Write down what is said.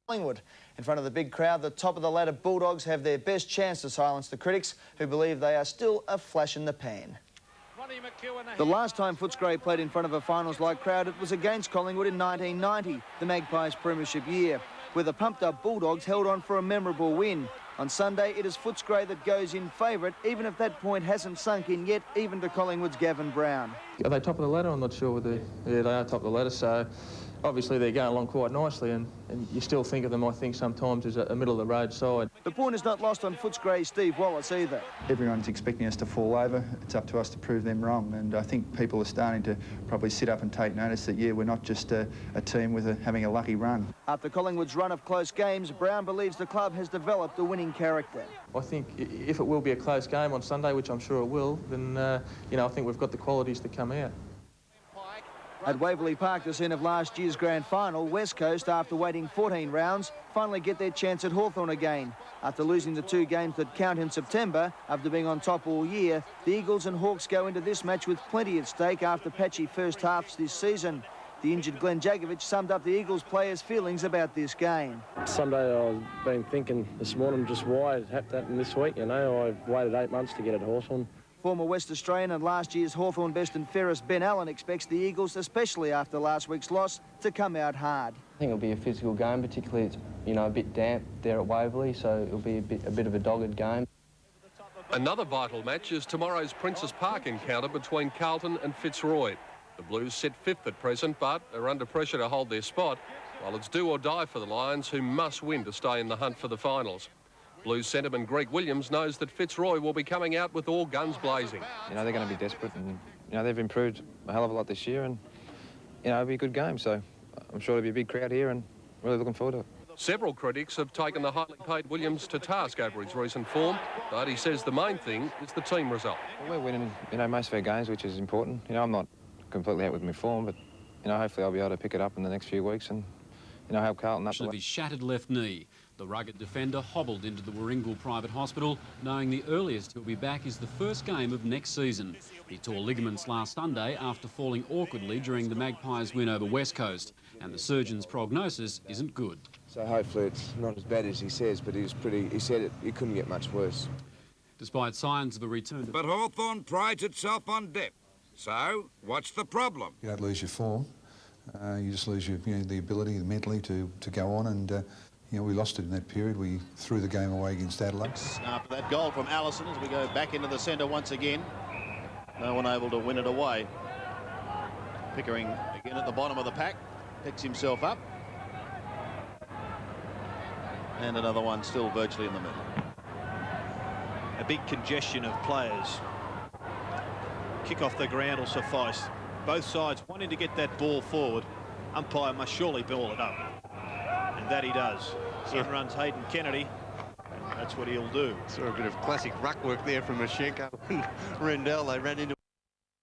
Collingwood. In front of the big crowd, the top-of-the-ladder Bulldogs have their best chance to silence the critics, who believe they are still a flash in the pan. The last time Footscray played in front of a finals-like crowd, it was against Collingwood in 1990, the Magpies' premiership year, where the pumped-up Bulldogs held on for a memorable win. On Sunday, it is Footscray that goes in favourite, even if that point hasn't sunk in yet, even to Collingwood's Gavin Brown. Are they top of the ladder? I'm not sure whether... Yeah, they are top of the ladder, so obviously they're going along quite nicely, and you still think of them, I think, sometimes as a middle-of-the-road side. The point is not lost on Footscray's Steve Wallace either. Everyone's expecting us to fall over. It's up to us to prove them wrong, and I think people are starting to probably sit up and take notice that, yeah, we're not just a team with having a lucky run. After Collingwood's run of close games, Brown believes the club has developed a winning character. I think if it will be a close game on Sunday, which I'm sure it will, then, I think we've got the qualities to come out. At Waverley Park, the scene of last year's grand final, West Coast, after waiting 14 rounds, finally get their chance at Hawthorn again. After losing the 2 games that count in September, after being on top all year, the Eagles and Hawks go into this match with plenty at stake after patchy first halves this season. The injured Glenn Jakovich summed up the Eagles players' feelings about this game. Sunday I've been thinking this morning just why it happened this week. I've waited 8 months to get at Hawthorn. Former West Australian and last year's Hawthorn best and fairest Ben Allen expects the Eagles, especially after last week's loss, to come out hard. I think it'll be a physical game, particularly it's a bit damp there at Waverley, so it'll be a bit of a dogged game. Another vital match is tomorrow's Princes Park encounter between Carlton and Fitzroy. The Blues sit 5th at present, but are under pressure to hold their spot, while it's do or die for the Lions, who must win to stay in the hunt for the finals. Blues centreman Greg Williams knows that Fitzroy will be coming out with all guns blazing. They're going to be desperate, and they've improved a hell of a lot this year, and it'll be a good game. So I'm sure there'll be a big crowd here, and really looking forward to it. Several critics have taken the highly paid Williams to task over his recent form, but he says the main thing is the team result. Well, we're winning, most of our games, which is important. I'm not completely out with my form, but hopefully I'll be able to pick it up in the next few weeks and help Carlton up. Of his shattered left knee, the rugged defender hobbled into the Warringal Private Hospital, knowing the earliest he'll be back is the first game of next season. He tore ligaments last Sunday after falling awkwardly during the Magpies' win over West Coast, and the surgeon's prognosis isn't good. So hopefully it's not as bad as he says, but he said it couldn't get much worse. Despite signs of a return to... But Hawthorn prides itself on depth. So what's the problem? You don't lose your form. You just lose your, the ability mentally to go on, and we lost it in that period. We threw the game away against Adelaide. After that goal from Allison, as we go back into the centre once again, no one able to win it away. Pickering again at the bottom of the pack, picks himself up, and another one still virtually in the middle. A big congestion of players. Kick off the ground will suffice. Both sides wanting to get that ball forward. Umpire must surely ball it up. And that he does. In runs Hayden Kennedy. That's what he'll do. Saw a bit of classic ruck work there from Mashenko and Rendell. They ran into